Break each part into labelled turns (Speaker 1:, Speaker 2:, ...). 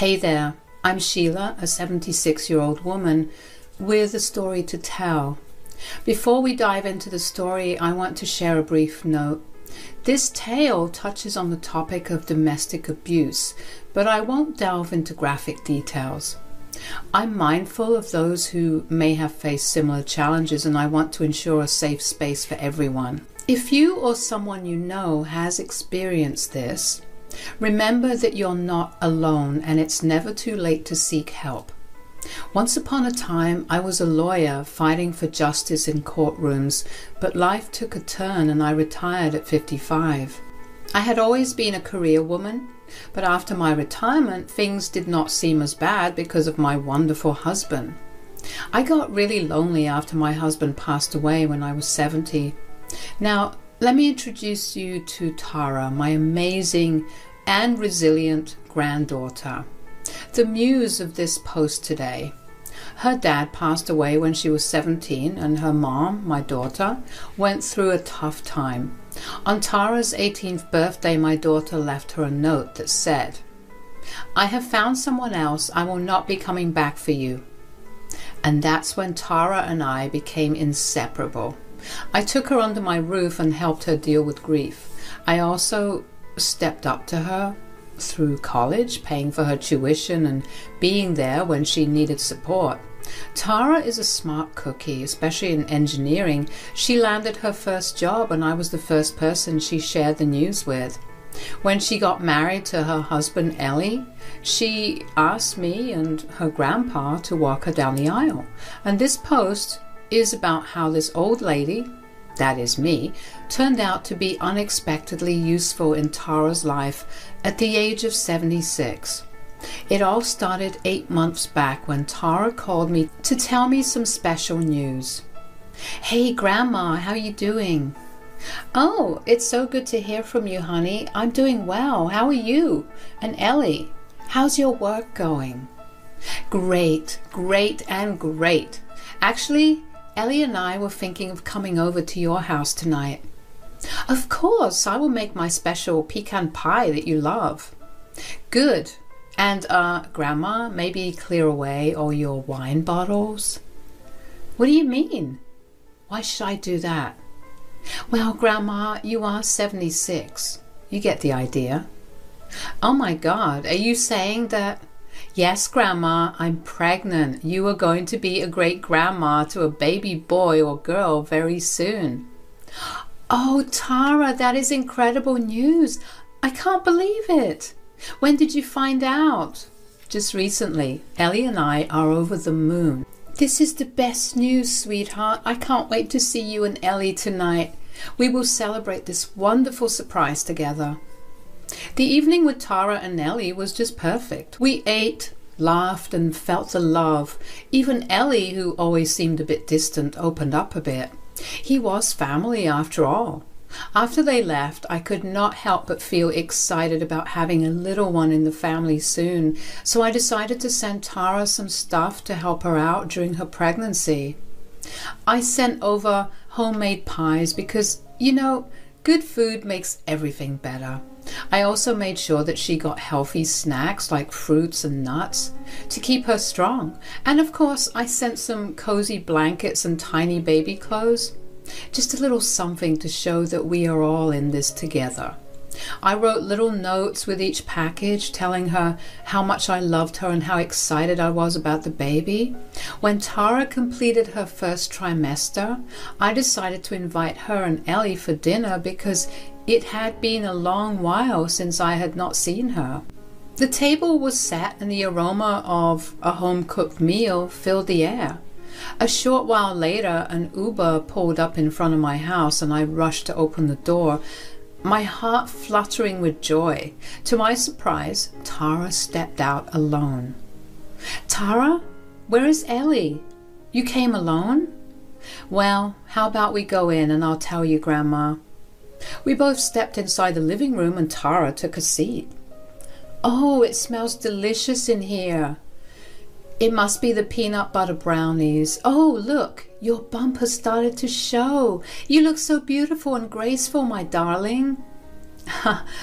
Speaker 1: Hey there, I'm Sheila, a 76-year-old woman with a story to tell. Before we dive into the story, I want to share a brief note. This tale touches on the topic of domestic abuse, but I won't delve into graphic details. I'm mindful of those who may have faced similar challenges, and I want to ensure a safe space for everyone. If you or someone you know has experienced this, remember that you're not alone and it's never too late to seek help. Once upon a time, I was a lawyer fighting for justice in courtrooms, but life took a turn and I retired at 55. I had always been a career woman, but after my retirement, things did not seem as bad because of my wonderful husband. I got really lonely after my husband passed away when I was 70. Now, let me introduce you to Tara, my amazing and resilient granddaughter, the muse of this post today. Her dad passed away when she was 17, and her mom, my daughter, went through a tough time. On Tara's 18th birthday, my daughter left her a note that said, "I have found someone else. I will not be coming back for you." And that's when Tara and I became inseparable. I took her under my roof and helped her deal with grief. I also stepped up to her through college, paying for her tuition and being there when she needed support. Tara is a smart cookie, especially in engineering. She landed her first job and I was the first person she shared the news with. When she got married to her husband Ellie, she asked me and her grandpa to walk her down the aisle. And this post is about how this old lady, that is me, turned out to be unexpectedly useful in Tara's life at the age of 76. It all started 8 months back when Tara called me to tell me some special news. "Hey Grandma, how you doing?" "Oh, it's so good to hear from you, honey. I'm doing well. How are you? And Ellie, how's your work going?" "Great, great, and great. Actually, Ellie and I were thinking of coming over to your house tonight." "Of course, I will make my special pecan pie that you love." "Good. And, Grandma, maybe clear away all your wine bottles?" "What do you mean? Why should I do that?" "Well, Grandma, you are 76. You get the idea." "Oh my God, are you saying that?" "Yes, Grandma, I'm pregnant. You are going to be a great grandma to a baby boy or girl very soon." "Oh, Tara, that is incredible news. I can't believe it. When did you find out?" "Just recently. Ellie and I are over the moon." "This is the best news, sweetheart. I can't wait to see you and Ellie tonight. We will celebrate this wonderful surprise together." The evening with Tara and Ellie was just perfect. We ate, laughed, and felt the love. Even Ellie, who always seemed a bit distant, opened up a bit. He was family after all. After they left, I could not help but feel excited about having a little one in the family soon, so I decided to send Tara some stuff to help her out during her pregnancy. I sent over homemade pies because, you know, good food makes everything better. I also made sure that she got healthy snacks like fruits and nuts to keep her strong. And of course, I sent some cozy blankets and tiny baby clothes. Just a little something to show that we are all in this together. I wrote little notes with each package telling her how much I loved her and how excited I was about the baby. When Tara completed her first trimester, I decided to invite her and Ellie for dinner because it had been a long while since I had not seen her. The table was set and the aroma of a home-cooked meal filled the air. A short while later, an Uber pulled up in front of my house and I rushed to open the door, my heart fluttering with joy. To my surprise, Tara stepped out alone. "Tara, where is Ellie? You came alone?" "Well, how about we go in and I'll tell you, Grandma." We both stepped inside the living room and Tara took a seat. "Oh, it smells delicious in here." "It must be the peanut butter brownies. Oh, look, your bump has started to show. You look so beautiful and graceful, my darling."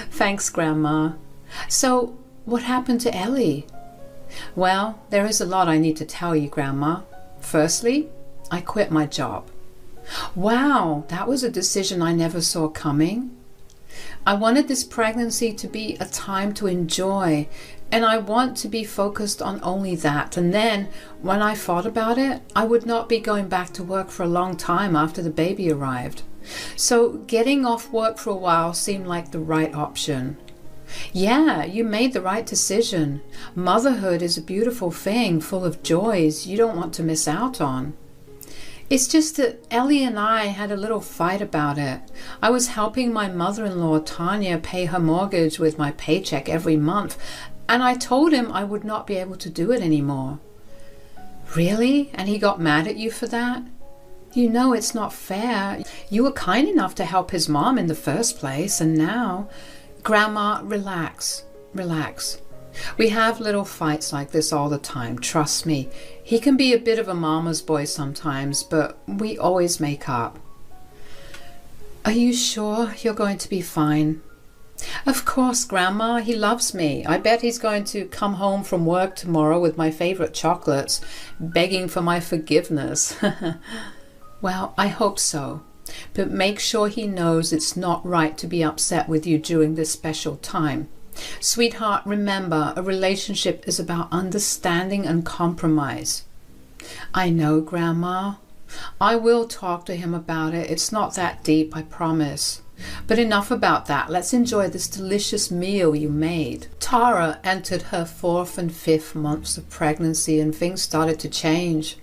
Speaker 1: "Thanks, Grandma. So, what happened to Ellie?" Well, there is a lot I need to tell you, Grandma. Firstly, I quit my job. Wow, that was a decision I never saw coming. I wanted this pregnancy to be a time to enjoy, and I want to be focused on only that. And then, when I thought about it, I would not be going back to work for a long time after the baby arrived. So getting off work for a while seemed like the right option. Yeah, you made the right decision. Motherhood is a beautiful thing, full of joys you don't want to miss out on. It's just that Ellie and I had a little fight about it. I was helping my mother-in-law, Tanya, pay her mortgage with my paycheck every month, and I told him I would not be able to do it anymore. Really? And he got mad at you for that? You know it's not fair. You were kind enough to help his mom in the first place, and now... Grandma, relax. Relax. We have little fights like this all the time, trust me. He can be a bit of a mama's boy sometimes, but we always make up. Are you sure you're going to be fine? Of course, Grandma, he loves me. I bet he's going to come home from work tomorrow with my favorite chocolates, begging for my forgiveness. Well, I hope so. But make sure he knows it's not right to be upset with you during this special time. Sweetheart, remember, a relationship is about understanding and compromise. I know, Grandma. I will talk to him about it. It's not that deep, I promise. But enough about that. Let's enjoy this delicious meal you made. Tara entered her 4th and 5th months of pregnancy, and things started to change.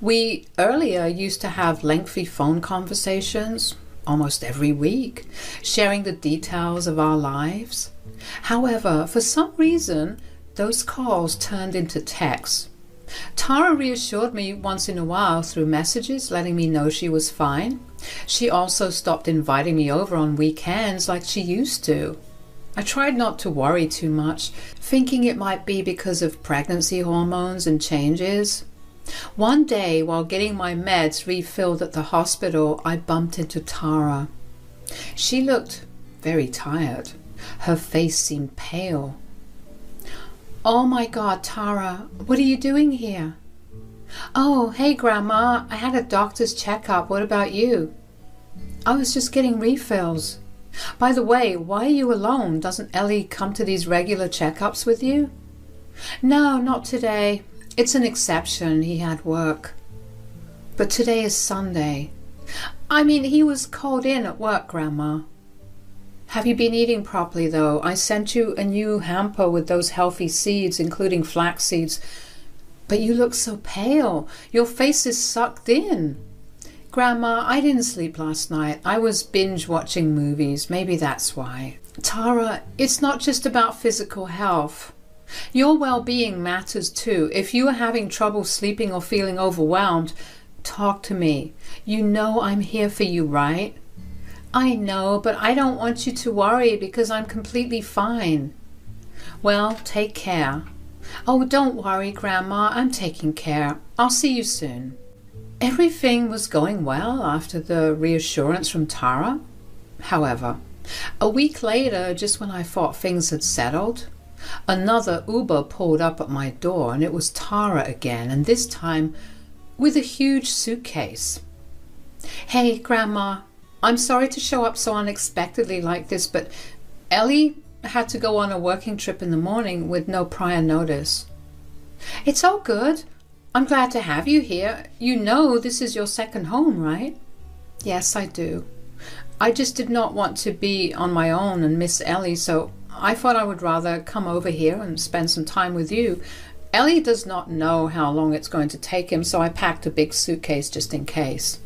Speaker 1: We earlier used to have lengthy phone conversations, almost every week, sharing the details of our lives. However, for some reason, those calls turned into texts. Tara reassured me once in a while through messages, letting me know she was fine. She also stopped inviting me over on weekends like she used to. I tried not to worry too much, thinking it might be because of pregnancy hormones and changes. One day, while getting my meds refilled at the hospital, I bumped into Tara. She looked very tired. Her face seemed pale. Oh my God, Tara, what are you doing here? Oh, hey Grandma, I had a doctor's checkup. What about you? I was just getting refills. By the way, why are you alone? Doesn't Ellie come to these regular checkups with you? No, not today. It's an exception. He had work. But today is Sunday. I mean, he was called in at work, Grandma. Have you been eating properly, though? I sent you a new hamper with those healthy seeds, including flax seeds. But you look so pale. Your face is sucked in. Grandma, I didn't sleep last night. I was binge watching movies. Maybe that's why. Tara, it's not just about physical health. Your well-being matters too. If you are having trouble sleeping or feeling overwhelmed, talk to me. You know I'm here for you, right? I know, but I don't want you to worry because I'm completely fine. Well, take care. Oh, don't worry, Grandma. I'm taking care. I'll see you soon. Everything was going well after the reassurance from Tara. However, a week later, just when I thought things had settled, another Uber pulled up at my door, and it was Tara again, and this time with a huge suitcase. Hey, Grandma, I'm sorry to show up so unexpectedly like this, but Ellie had to go on a working trip in the morning with no prior notice. It's all good. I'm glad to have you here. You know this is your second home, right? Yes, I do. I just did not want to be on my own and miss Ellie, so I thought I would rather come over here and spend some time with you. Ellie does not know how long it's going to take him, so I packed a big suitcase just in case.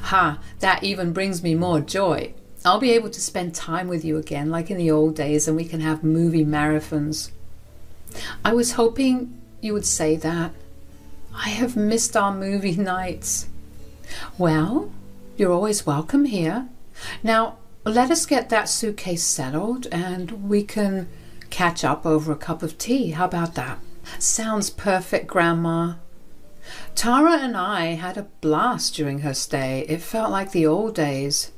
Speaker 1: Ha, that even brings me more joy. I'll be able to spend time with you again like in the old days, and we can have movie marathons. I was hoping you would say that. I have missed our movie nights. Well, you're always welcome here. Now, let us get that suitcase settled and we can catch up over a cup of tea. How about that? Sounds perfect, Grandma. Tara and I had a blast during her stay. It felt like the old days.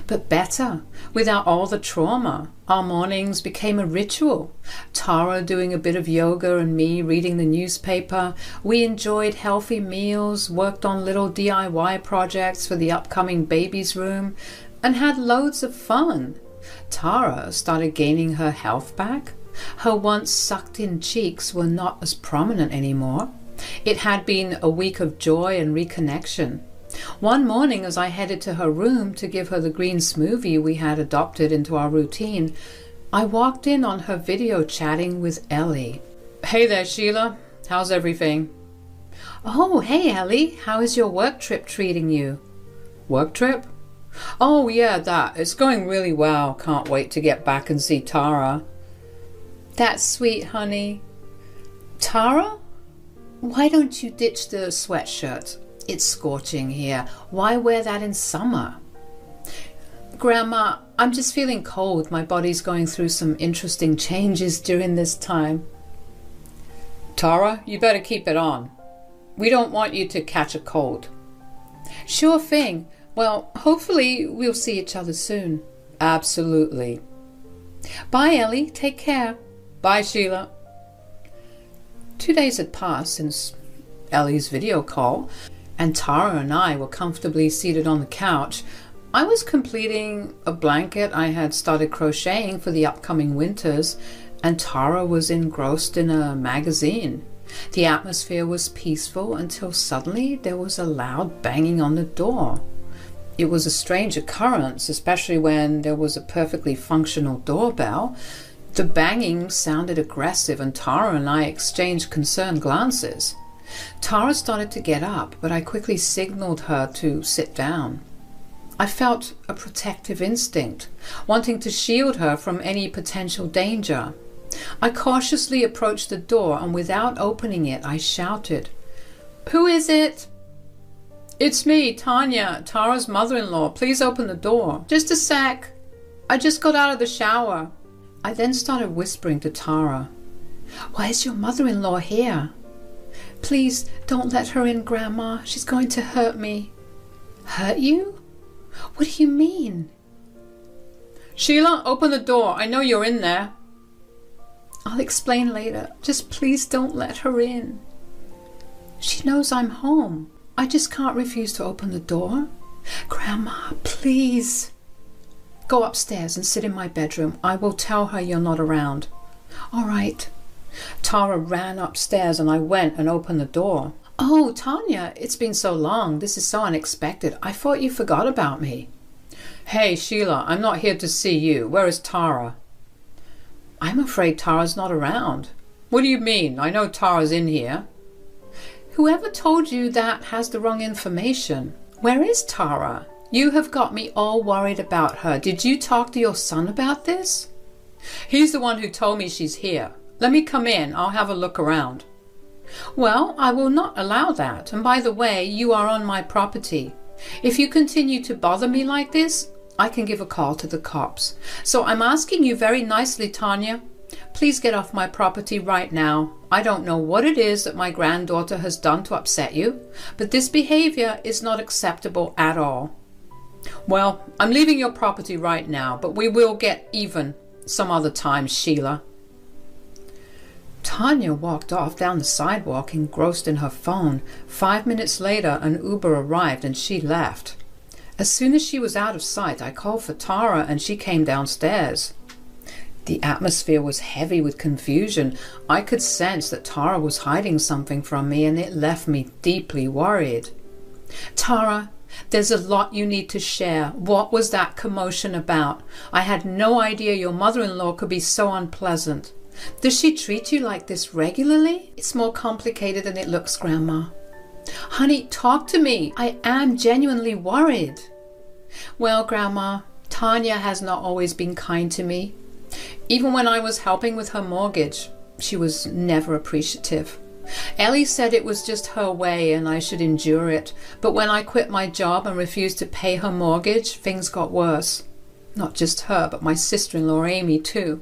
Speaker 1: But better, without all the trauma. Our mornings became a ritual. Tara doing a bit of yoga and me reading the newspaper. We enjoyed healthy meals, worked on little DIY projects for the upcoming baby's room, and had loads of fun. Tara started gaining her health back. Her once sucked-in cheeks were not as prominent anymore. It had been a week of joy and reconnection. One morning, as I headed to her room to give her the green smoothie we had adopted into our routine, I walked in on her video chatting with Ellie. "Hey there, Sheila. How's everything?" "Oh, hey, Ellie. How is your work trip treating you?" "Work trip? Oh, yeah, that. It's going really well. Can't wait to get back and see Tara." "That's sweet, honey." "Tara? Why don't you ditch the sweatshirt? It's scorching here. Why wear that in summer?" "Grandma, I'm just feeling cold. My body's going through some interesting changes during this time." "Tara, you better keep it on. We don't want you to catch a cold." "Sure thing. Well, hopefully we'll see each other soon." "Absolutely." "Bye, Ellie. Take care." "Bye, Sheila." 2 days had passed since Ellie's video call, and Tara and I were comfortably seated on the couch. I was completing a blanket I had started crocheting for the upcoming winters, and Tara was engrossed in a magazine. The atmosphere was peaceful until suddenly there was a loud banging on the door. It was a strange occurrence, especially when there was a perfectly functional doorbell. The banging sounded aggressive, and Tara and I exchanged concerned glances. Tara started to get up, but I quickly signaled her to sit down. I felt a protective instinct, wanting to shield her from any potential danger. I cautiously approached the door, and without opening it, I shouted, "Who is it?" "It's me, Tanya, Tara's mother-in-law. Please open the door." "Just a sec. I just got out of the shower." I then started whispering to Tara, "Why is your mother-in-law here?" "Please don't let her in, Grandma. She's going to hurt me." "Hurt you? What do you mean?" "Sheila, open the door. I know you're in there." "I'll explain later. Just please don't let her in." "She knows I'm home. I just can't refuse to open the door." "Grandma, please." "Go upstairs and sit in my bedroom. I will tell her you're not around." "All right." Tara ran upstairs and I went and opened the door. "Oh, Tanya, it's been so long. This is so unexpected. I thought you forgot about me." "Hey, Sheila, I'm not here to see you. Where is Tara?" "I'm afraid Tara's not around." "What do you mean? I know Tara's in here." "Whoever told you that has the wrong information. Where is Tara? You have got me all worried about her. Did you talk to your son about this?" "He's the one who told me she's here. Let me come in. I'll have a look around." "Well, I will not allow that. And by the way, you are on my property. If you continue to bother me like this, I can give a call to the cops. So I'm asking you very nicely, Tanya, please get off my property right now. I don't know what it is that my granddaughter has done to upset you, but this behavior is not acceptable at all." "Well, I'm leaving your property right now, but we will get even some other time, Sheila." Tanya walked off down the sidewalk, engrossed in her phone. 5 minutes later, an Uber arrived and she left. As soon as she was out of sight, I called for Tara and she came downstairs. The atmosphere was heavy with confusion. I could sense that Tara was hiding something from me, and it left me deeply worried. "Tara, there's a lot you need to share. What was that commotion about? I had no idea your mother-in-law could be so unpleasant. Does she treat you like this regularly?" "It's more complicated than it looks, Grandma." "Honey, talk to me. I am genuinely worried." "Well, Grandma, Tanya has not always been kind to me. Even when I was helping with her mortgage, she was never appreciative. Ellie said it was just her way and I should endure it, but when I quit my job and refused to pay her mortgage, things got worse. Not just her, but my sister-in-law Amy too.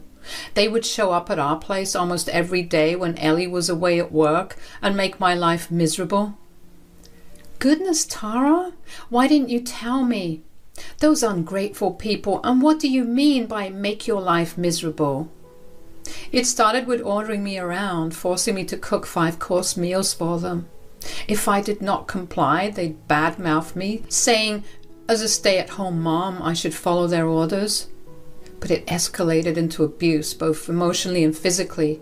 Speaker 1: They would show up at our place almost every day when Ellie was away at work and make my life miserable." "Goodness, Tara, why didn't you tell me? Those ungrateful people, and what do you mean by make your life miserable? It started with ordering me around, forcing me to cook 5-course meals for them. If I did not comply, they'd badmouth me, saying as a stay-at-home mom I should follow their orders. But it escalated into abuse, both emotionally and physically.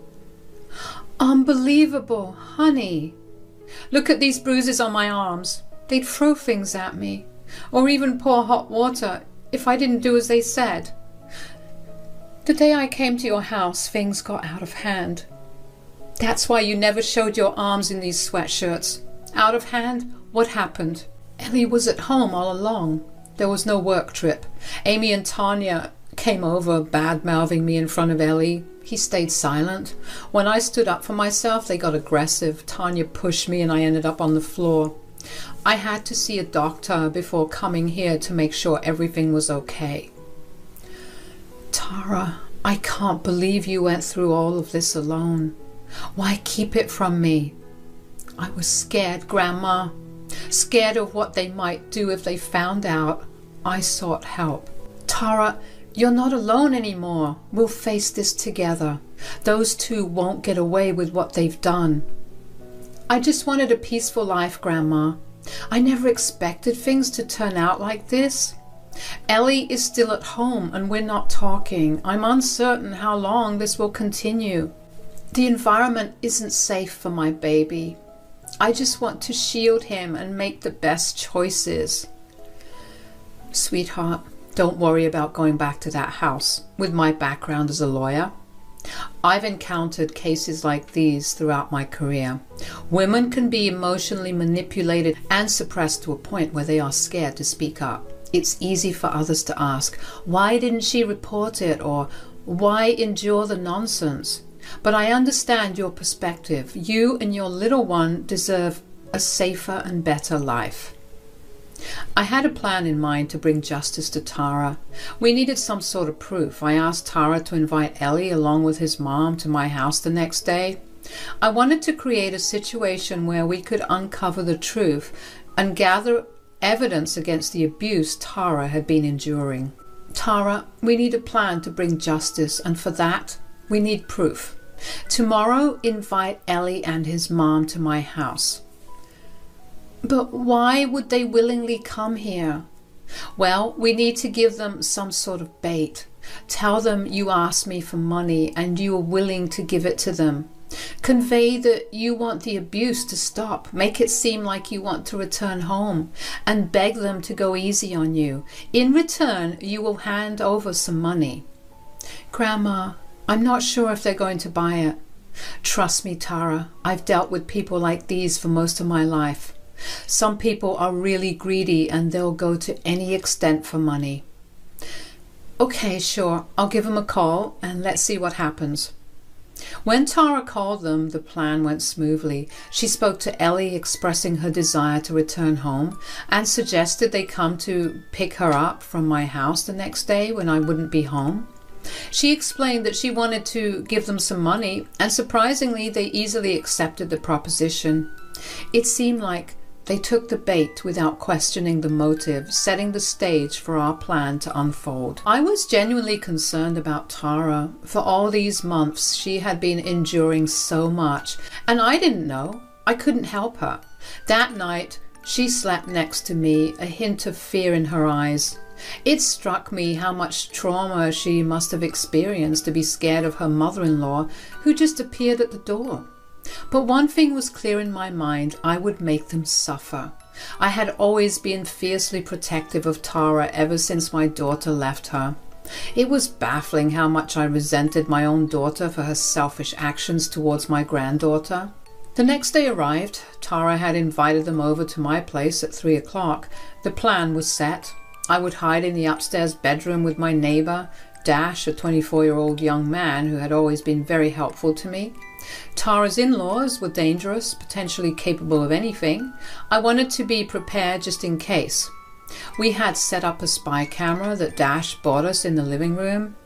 Speaker 1: Unbelievable, honey. Look at these bruises on my arms. They'd throw things at me, or even pour hot water if I didn't do as they said. The day I came to your house, things got out of hand. That's why you never showed your arms in these sweatshirts. Out of hand? What happened? Ellie was at home all along. There was no work trip. Amy and Tanya came over, bad-mouthing me in front of Ellie. He stayed silent. When I stood up for myself, they got aggressive. Tanya pushed me and I ended up on the floor. I had to see a doctor before coming here to make sure everything was okay. Tara, I can't believe you went through all of this alone. Why keep it from me? I was scared, Grandma. Scared of what they might do if they found out. I sought help. Tara, you're not alone anymore. We'll face this together. Those two won't get away with what they've done. I just wanted a peaceful life, Grandma. I never expected things to turn out like this. Ellie is still at home and we're not talking. I'm uncertain how long this will continue. The environment isn't safe for my baby. I just want to shield him and make the best choices. Sweetheart, don't worry about going back to that house. With my background as a lawyer, I've encountered cases like these throughout my career. Women can be emotionally manipulated and suppressed to a point where they are scared to speak up. It's easy for others to ask, why didn't she report it? Or why endure the nonsense? But I understand your perspective. You and your little one deserve a safer and better life. I had a plan in mind to bring justice to Tara. We needed some sort of proof. I asked Tara to invite Ellie along with his mom to my house the next day. I wanted to create a situation where we could uncover the truth and gather evidence against the abuse Tara had been enduring. Tara, we need a plan to bring justice, and for that, we need proof. Tomorrow, invite Ellie and his mom to my house. But why would they willingly come here? Well, we need to give them some sort of bait. Tell them you asked me for money and you are willing to give it to them. Convey that you want the abuse to stop. Make it seem like you want to return home and beg them to go easy on you. In return, you will hand over some money. Grandma, I'm not sure if they're going to buy it. Trust me, Tara, I've dealt with people like these for most of my life. Some people are really greedy and they'll go to any extent for money. Okay, sure, I'll give them a call and let's see what happens. When Tara called them, the plan went smoothly. She spoke to Ellie, expressing her desire to return home, and suggested they come to pick her up from my house the next day when I wouldn't be home. She explained that she wanted to give them some money, and surprisingly, they easily accepted the proposition. It seemed like they took the bait without questioning the motive, setting the stage for our plan to unfold. I was genuinely concerned about Tara. For all these months, she had been enduring so much, and I didn't know. I couldn't help her. That night, she slept next to me, a hint of fear in her eyes. It struck me how much trauma she must have experienced to be scared of her mother-in-law, who just appeared at the door. But one thing was clear in my mind: I would make them suffer. I had always been fiercely protective of Tara ever since my daughter left her. It was baffling how much I resented my own daughter for her selfish actions towards my granddaughter. The next day arrived. Tara had invited them over to my place at 3 o'clock. The plan was set. I would hide in the upstairs bedroom with my neighbor, Dash, a 24-year-old young man who had always been very helpful to me. Tara's in-laws were dangerous, potentially capable of anything. I wanted to be prepared just in case. We had set up a spy camera that Dash bought us in the living room.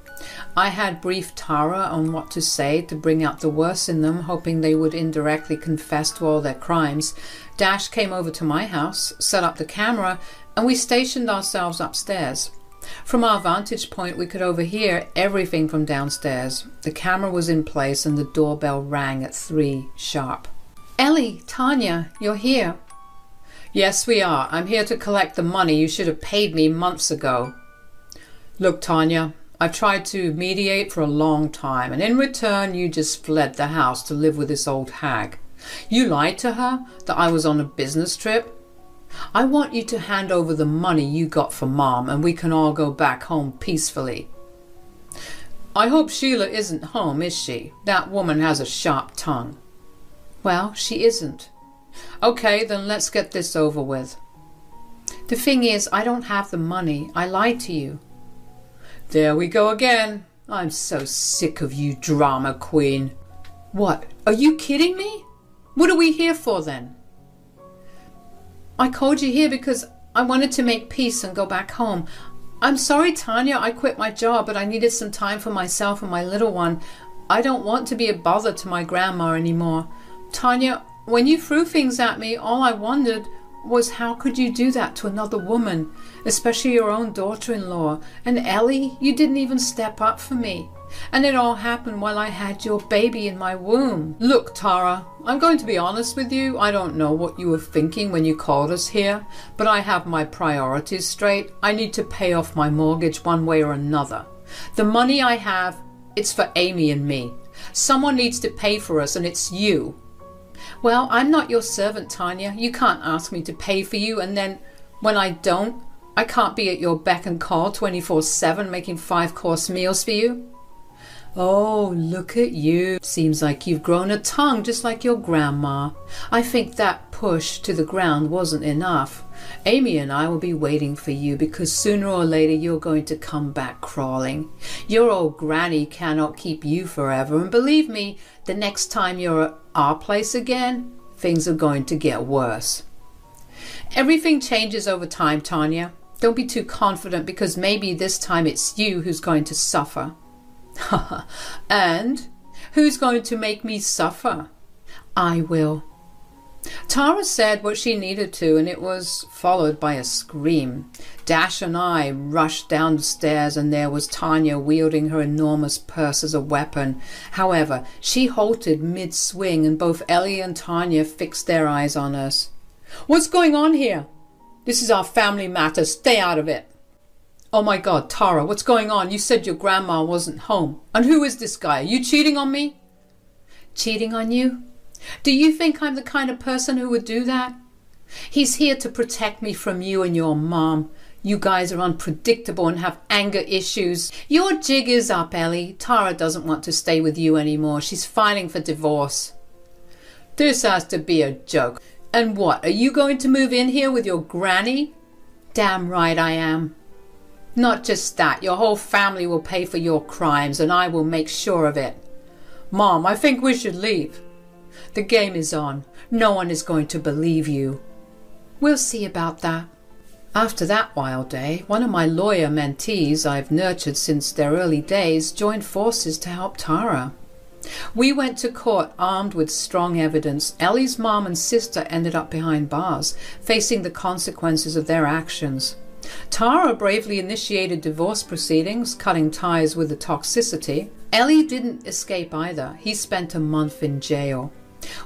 Speaker 1: I had briefed Tara on what to say to bring out the worst in them, hoping they would indirectly confess to all their crimes. Dash came over to my house, set up the camera, and we stationed ourselves upstairs. From our vantage point, we could overhear everything from downstairs. The camera was in place and the doorbell rang at 3 sharp. Ellie, Tanya, you're here. Yes, we are. I'm here to collect the money you should have paid me months ago. Look, Tanya, I've tried to mediate for a long time, and in return you just fled the house to live with this old hag. You lied to her that I was on a business trip. I want you to hand over the money you got for Mom and we can all go back home peacefully. I hope Sheila isn't home, is she? That woman has a sharp tongue. Well, she isn't. Okay, then let's get this over with. The thing is, I don't have the money. I lied to you. There we go again. I'm so sick of you, drama queen. What? Are you kidding me? What are we here for then? I called you here because I wanted to make peace and go back home. I'm sorry, Tanya, I quit my job, but I needed some time for myself and my little one. I don't want to be a bother to my grandma anymore. Tanya, when you threw things at me, all I wondered was how could you do that to another woman, especially your own daughter-in-law? And Ellie, you didn't even step up for me. And it all happened while I had your baby in my womb. Look, Tara, I'm going to be honest with you. I don't know what you were thinking when you called us here, but I have my priorities straight. I need to pay off my mortgage one way or another. The money I have, it's for Amy and me. Someone needs to pay for us, and it's you. Well, I'm not your servant, Tanya. You can't ask me to pay for you, and then when I don't, I can't be at your beck and call 24/7 making 5-course meals for you. Oh, look at you. Seems like you've grown a tongue just like your grandma. I think that push to the ground wasn't enough. Amy and I will be waiting for you because sooner or later you're going to come back crawling. Your old granny cannot keep you forever, and believe me, the next time you're at our place again, things are going to get worse. Everything changes over time, Tanya. Don't be too confident because maybe this time it's you who's going to suffer. And who's going to make me suffer? I will. Tara said what she needed to, and it was followed by a scream. Dash and I rushed down the stairs, and there was Tanya wielding her enormous purse as a weapon. However, she halted mid-swing, and both Ellie and Tanya fixed their eyes on us. What's going on here? This is our family matter. Stay out of it. Oh my God, Tara, what's going on? You said your grandma wasn't home. And who is this guy? Are you cheating on me? Cheating on you? Do you think I'm the kind of person who would do that? He's here to protect me from you and your mom. You guys are unpredictable and have anger issues. Your jig is up, Ellie. Tara doesn't want to stay with you anymore. She's filing for divorce. This has to be a joke. And what, are you going to move in here with your granny? Damn right I am. Not just that, your whole family will pay for your crimes, and I will make sure of it. Mom, I think we should leave. The game is on. No one is going to believe you. We'll see about that. After that wild day, one of my lawyer mentees I've nurtured since their early days joined forces to help Tara. We went to court armed with strong evidence. Ellie's mom and sister ended up behind bars, facing the consequences of their actions. Tara bravely initiated divorce proceedings, cutting ties with the toxicity. Ellie didn't escape either. He spent a month in jail.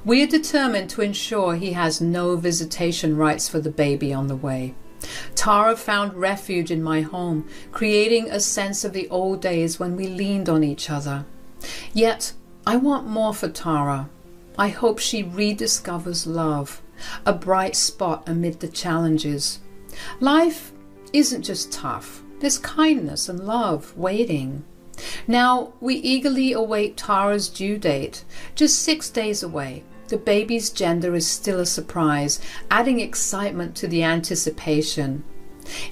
Speaker 1: We are determined to ensure he has no visitation rights for the baby on the way. Tara found refuge in my home, creating a sense of the old days when we leaned on each other. Yet, I want more for Tara. I hope she rediscovers love, a bright spot amid the challenges. Life isn't just tough. There's kindness and love waiting. Now, we eagerly await Tara's due date, just 6 days away. The baby's gender is still a surprise, adding excitement to the anticipation.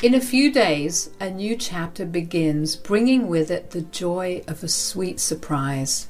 Speaker 1: In a few days, a new chapter begins, bringing with it the joy of a sweet surprise.